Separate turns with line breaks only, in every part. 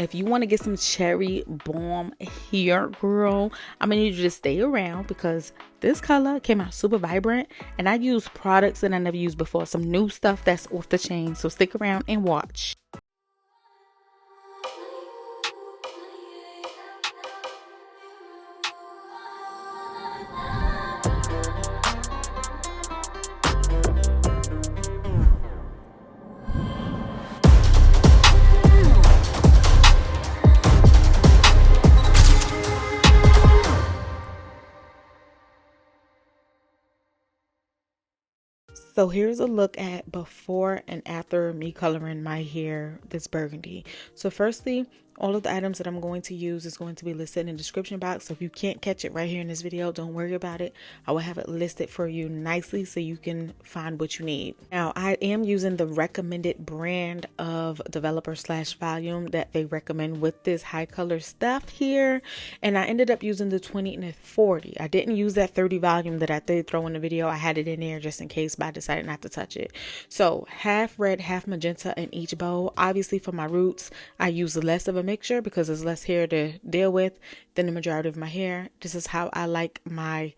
If you want to get some cherry bomb hair, girl, I'm gonna need you to stay around because this color came out super vibrant and I use products that I never used before, some new stuff that's off the chain. So stick around and watch. So here's a look at before and after me coloring my hair this burgundy. So firstly, all of the items that I'm going to use is going to be listed in the description box. So if you can't catch it right here in this video, don't worry about it. I will have it listed for you nicely so you can find what you need. Now, I am using the recommended brand of developer / volume that they recommend with this HIColor stuff here. And I ended up using the 20 and the 40. I didn't use that 30 volume that I did throw in the video. I had it in there just in case, but I decided not to touch it. So half red, half magenta in each bowl. Obviously for my roots, I use less of a mixture because there's less hair to deal with than the majority of my hair. This is how I like my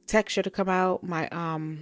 texture to come out. My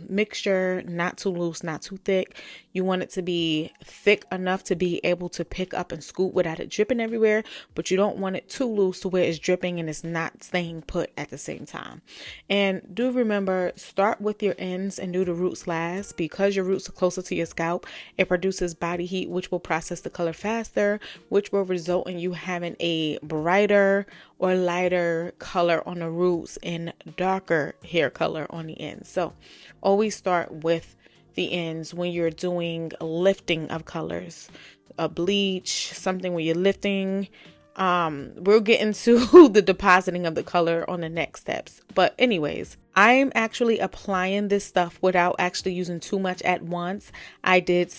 mixture, not too loose, not too thick. You want it to be thick enough to be able to pick up and scoop without it dripping everywhere, but you don't want it too loose to where it's dripping and it's not staying put at the same time. And do remember, start with your ends and do the roots last, because your roots are closer to your scalp. It produces body heat, which will process the color faster, which will result in you having a brighter or lighter color on the roots and darker hair color on the ends. So always start with the ends when you're doing lifting of colors. A bleach, something where you're lifting. We'll get into the depositing of the color on the next steps. But anyways, I'm actually applying this stuff without actually using too much at once. I did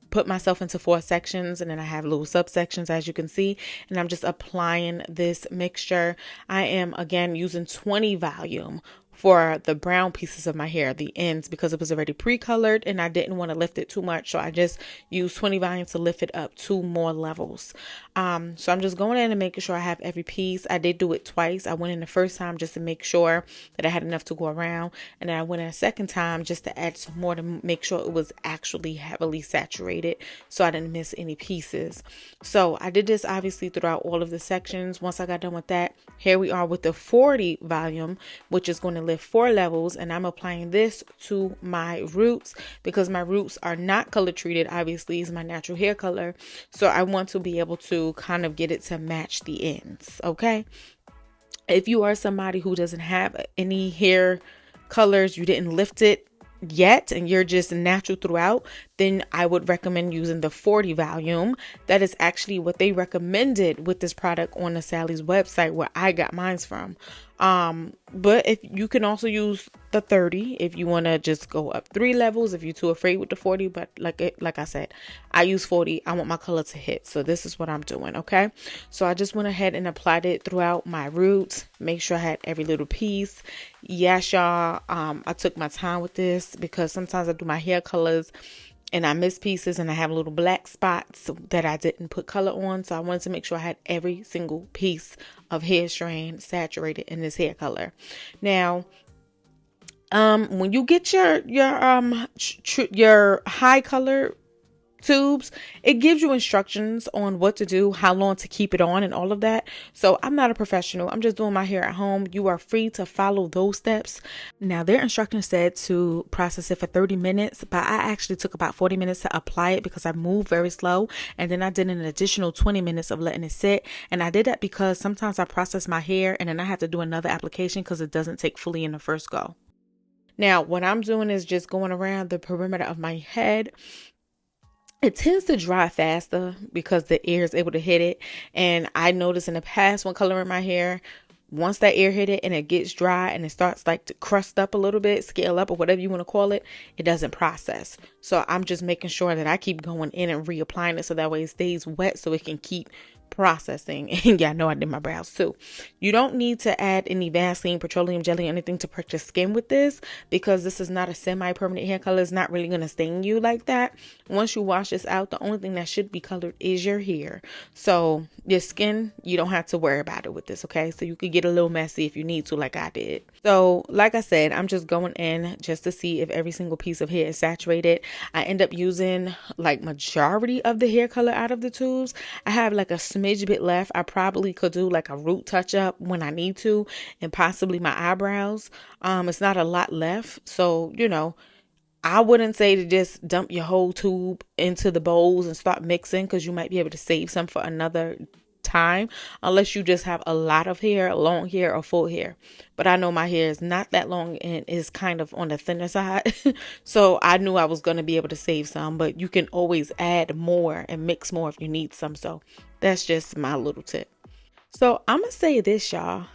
put myself into 4 sections, and then I have little subsections, as you can see, and I'm just applying this mixture. I am again using 20 volume for the brown pieces of my hair, the ends, because it was already pre-colored and I didn't want to lift it too much. So I just used 20 volume to lift it up 2 more levels. So I'm just going in and making sure I have every piece. I did do it twice. I went in the first time just to make sure that I had enough to go around. And then I went in a second time just to add some more to make sure it was actually heavily saturated so I didn't miss any pieces. So I did this obviously throughout all of the sections. Once I got done with that, here we are with the 40 volume, which is going to lift 4 levels, and I'm applying this to my roots because my roots are not color treated. Obviously, it's my natural hair color, so I want to be able to kind of get it to match the ends. Okay, if you are somebody who doesn't have any hair colors, you didn't lift it yet and you're just natural throughout, then I would recommend using the 40 volume. That is actually what they recommended with this product on the Sally's website where I got mine from. But if you can also use the 30 if you want to just go up 3 levels, if you're too afraid with the 40. But like I said, I use 40. I want my color to hit, so this is what I'm doing. Okay, so I just went ahead and applied it throughout my roots, make sure I had every little piece. Yes, y'all, I took my time with this because sometimes I do my hair colors and I miss pieces and I have little black spots that I didn't put color on. So I wanted to make sure I had every single piece of hair strand saturated in this hair color. Now, when you get your HIColor tubes, it gives you instructions on what to do, how long to keep it on, and all of that. So I'm not a professional. I'm just doing my hair at home. You are free to follow those steps. Now, their instructions said to process it for 30 minutes, but I actually took about 40 minutes to apply it because I moved very slow. And then I did an additional 20 minutes of letting it sit. And I did that because sometimes I process my hair and then I have to do another application because it doesn't take fully in the first go. Now, what I'm doing is just going around the perimeter of my head. It tends to dry faster because the air is able to hit it. And I noticed in the past when coloring my hair, once that air hit it and it gets dry and it starts like to crust up a little bit, scale up, or whatever you want to call it, it doesn't process. So I'm just making sure that I keep going in and reapplying it so that way it stays wet so it can keep processing. And yeah, I know I did my brows too. You don't need to add any Vaseline, petroleum jelly, anything to protect your skin with this, because this is not a semi-permanent hair color. It's not really going to stain you like that. Once you wash this out, the only thing that should be colored is your hair. So your skin, you don't have to worry about it with this, okay? So you could get a little messy if you need to, like I did. So like I said, I'm just going in just to see if every single piece of hair is saturated. I end up using like majority of the hair color out of the tubes. I have like a smidge bit left. I probably could do like a root touch up when I need to, and possibly my eyebrows. It's not a lot left, so you know, I wouldn't say to just dump your whole tube into the bowls and start mixing, because you might be able to save some for another time, unless you just have a lot of hair, long hair or full hair. But I know my hair is not that long and is kind of on the thinner side. So I knew I was going to be able to save some, but you can always add more and mix more if you need some. So that's just my little tip. So I'm gonna say this, y'all.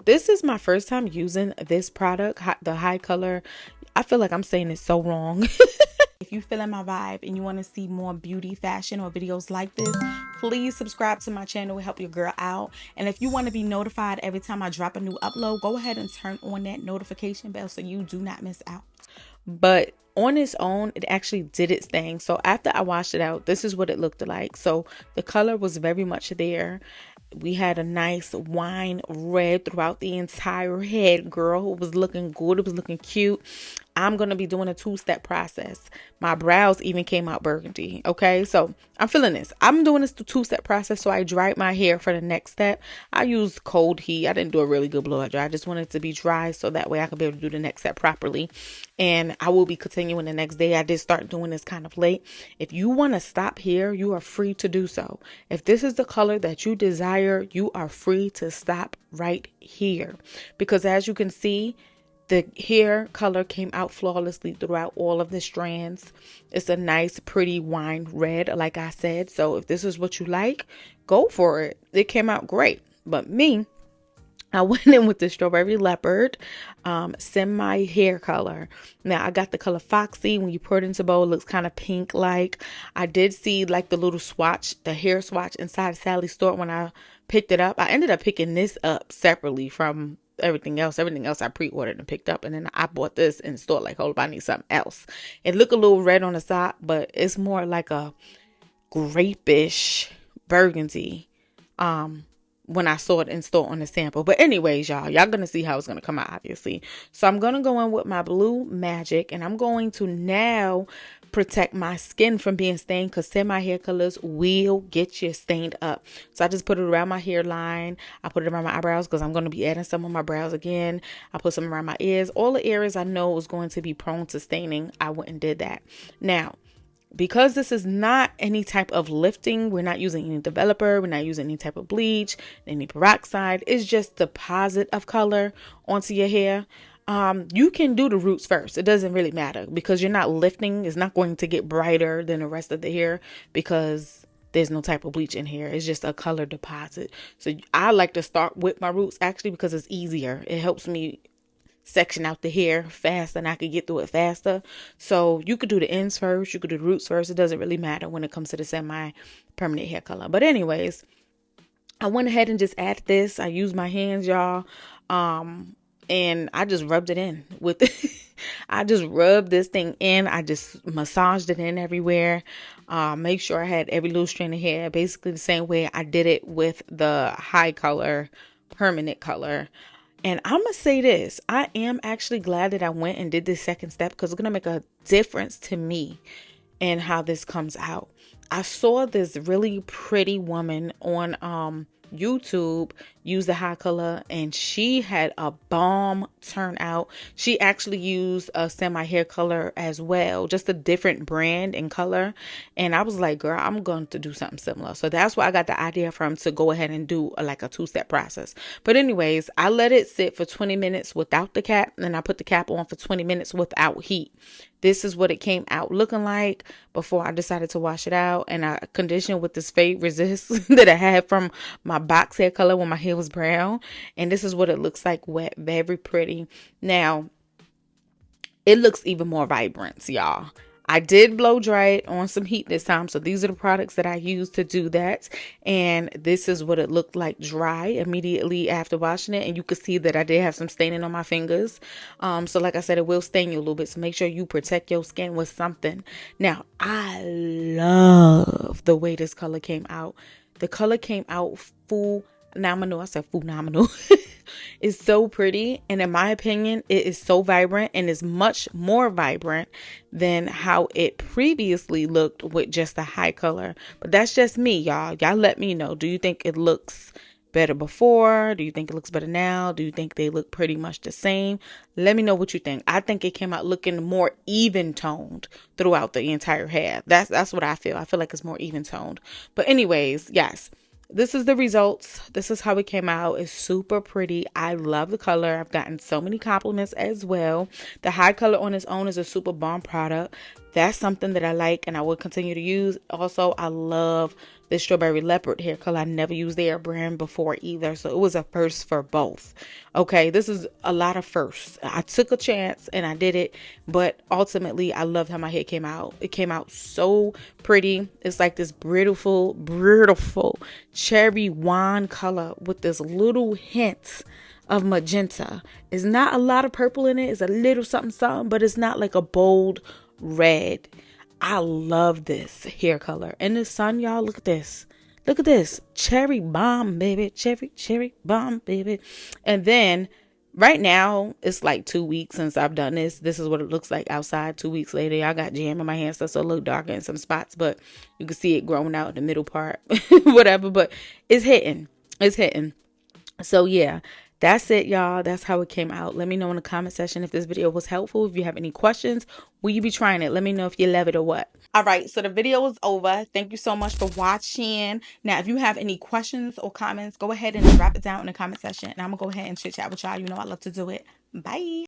This is my first time using this product, the HIColor. I feel like I'm saying it so wrong. If you feeling my vibe and you want to see more beauty, fashion, or videos like this, please subscribe to my channel. It help your girl out. And if you want to be notified every time I drop a new upload, go ahead and turn on that notification bell so you do not miss out. But on its own, it actually did its thing. So after I washed it out, this is what it looked like. So the color was very much there. We had a nice wine red throughout the entire head, girl. It was looking good. It was looking cute. I'm going to be doing a two-step process. My brows even came out burgundy. Okay, so I'm feeling this. I'm doing this two-step process. So I dried my hair for the next step. I used cold heat. I didn't do a really good blow dry. I just wanted it to be dry so that way I could be able to do the next step properly. And I will be continuing the next day. I did start doing this kind of late. If you want to stop here, you are free to do so. If this is the color that you desire, you are free to stop right here. Because as you can see, the hair color came out flawlessly throughout all of the strands. It's a nice, pretty wine red, like I said. So if this is what you like, go for it. It came out great. But me, I went in with the strawberry leopard semi hair color. Now I got the color Foxy. When you pour it into a bowl, it looks kind of pink like. I did see like the little swatch, the hair swatch inside Sally's store when I picked it up. I ended up picking this up separately from everything else I pre-ordered and picked up, and then I bought this in the store like, hold up, I need something else. It looked a little red on the side, but it's more like a grapish burgundy when I saw it in store on the sample. But anyways, y'all gonna see how it's gonna come out, obviously. So I'm gonna go in with my Blue Magic, and I'm going to now protect my skin from being stained, because semi hair colors will get you stained up. So I just put it around my hairline. I put it around my eyebrows because I'm going to be adding some on my brows again. I put some around my ears. All the areas I know was going to be prone to staining, I went and did that. Now, because this is not any type of lifting, we're not using any developer, we're not using any type of bleach, any peroxide. It's just deposit of color onto your hair. You can do the roots first. It doesn't really matter because you're not lifting. It's not going to get brighter than the rest of the hair because there's no type of bleach in here. It's just a color deposit. So I like to start with my roots actually because it's easier. It helps me section out the hair faster and I could get through it faster. So you could do the ends first. You could do the roots first. It doesn't really matter when it comes to the semi-permanent hair color. But anyways, I went ahead and just added this. I used my hands, y'all. And I just rubbed it in with I just rubbed this thing in. I just massaged it in everywhere. Make sure I had every little strand of hair. Basically the same way I did it with the HIColor permanent color. And I'm going to say this. I am actually glad that I went and did this second step because it's going to make a difference to me and how this comes out. I saw this really pretty woman on YouTube use the HIColor and she had a bomb turnout. She actually used a semi hair color as well, just a different brand and color. And I was like, girl, I'm going to do something similar. So that's why I got the idea from to go ahead and do like a two-step process. But anyways, I let it sit for 20 minutes without the cap. And I put the cap on for 20 minutes without heat. This is what it came out looking like before I decided to wash it out. And I conditioned with this Fade Resist that I had from my my box hair color when my hair was brown. And this is what it looks like wet. Very pretty. Now, it looks even more vibrant, y'all. I did blow dry it on some heat this time. So these are the products that I use to do that. And this is what it looked like dry immediately after washing it. And you can see that I did have some staining on my fingers. So like I said, it will stain you a little bit. So make sure you protect your skin with something. Now, I love the way this color came out. The color came out phenomenal. I said phenomenal. It's so pretty, and in my opinion, it is so vibrant and is much more vibrant than how it previously looked with just a HIColor. But that's just me, y'all. Y'all let me know. Do you think it looks better before? Do you think it looks better now? Do you think they look pretty much the same? Let me know what you think. I think it came out looking more even toned throughout the entire hair. That's what I feel. I feel like it's more even toned. But anyways, yes. This is the results. This is how it came out. It's super pretty. I love the color. I've gotten so many compliments as well. The HIColor on its own is a super bomb product. That's something that I like and I will continue to use. Also, I love this strawberry leopard hair color. I never used their brand before either. So it was a first for both. Okay, this is a lot of firsts. I took a chance and I did it. But ultimately, I loved how my hair came out. It came out so pretty. It's like this beautiful cherry wine color with this little hint of magenta. It's not a lot of purple in it. It's a little something, but it's not like a bold red. I love this hair color. In the sun, y'all, look at this. Look at this. Cherry bomb, baby. Cherry bomb, baby. And then right now, it's like 2 weeks since I've done this. This is what it looks like outside 2 weeks later. Y'all got jam in my hands, so it's a little darker in some spots, but you can see it growing out in the middle part. Whatever, but it's hitting. It's hitting. So yeah. That's it, y'all. That's how it came out. Let me know in the comment section if this video was helpful. If you have any questions, will you be trying it? Let me know if you love it or what. All right, so the video is over. Thank you so much for watching. Now, if you have any questions or comments, go ahead and drop it down in the comment section. And I'm going to go ahead and chit chat with y'all. You know I love to do it. Bye.